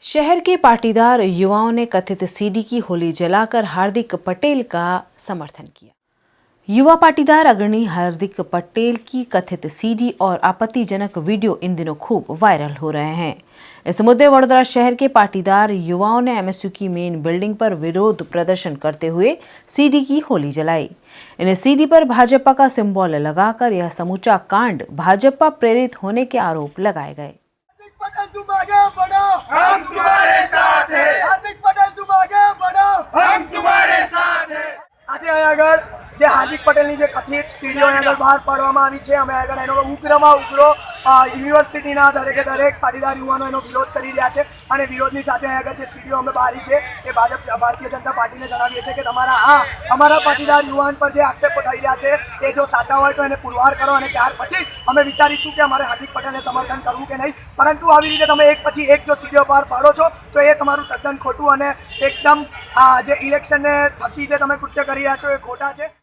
शहर के पाटीदार युवाओं ने कथित सीडी की होली जलाकर हार्दिक पटेल का समर्थन किया। युवा पाटीदार अग्रणी हार्दिक पटेल की कथित सीडी और आपत्तिजनक वीडियो इन दिनों खूब वायरल हो रहे हैं। इस मुद्दे वडोदरा शहर के पाटीदार युवाओं ने एमएसयू की मेन बिल्डिंग पर विरोध प्रदर्शन करते हुए सीडी की होली जलाई। इन सीडी पर भाजपा का सिंबल लगाकर यह समूचा कांड भाजपा प्रेरित होने के आरोप लगाए गए। पटेल तुम आगे बढ़ो, हम तुम्हारे साथ हैं। हार्दिक पटेल तुम आगे बढ़ो, हम तुम्हारे साथ हैं। આજે અહીં આગળ જે હાર્દિક પટેલની જે કથિત વિડીયો અહીં આગળ બહાર પાડવામાં આવી છે, અમે આગળ એનો ઉગ્રમાં ઉગ્રો યુનિવર્સિટીના દરેક પાટીદાર યુવાનો એનો વિરોધ કરી રહ્યા છે અને વિરોધની સાથે અહીં આગળ જે સીડીઓ અમે બારી છે એ ભારતીય જનતા પાર્ટીને જણાવીએ છીએ કે તમારા અમારા પાટીદાર યુવાન પર જે આક્ષેપો થઈ રહ્યા છે એ જો સાચા હોય તો એને પુરવાર કરો અને ત્યાર પછી અમે વિચારીશું કે અમારે હાર્દિક પટેલને સમર્થન કરવું કે નહીં। પરંતુ આવી રીતે તમે એક પછી એક જો સીડીઓ બહાર પાડો છો તો એ તમારું તદ્દન ખોટું અને એકદમ જે ઇલેક્શનને થકી જે તમે કૃત્ય કરી રહ્યા છો એ ખોટા છે।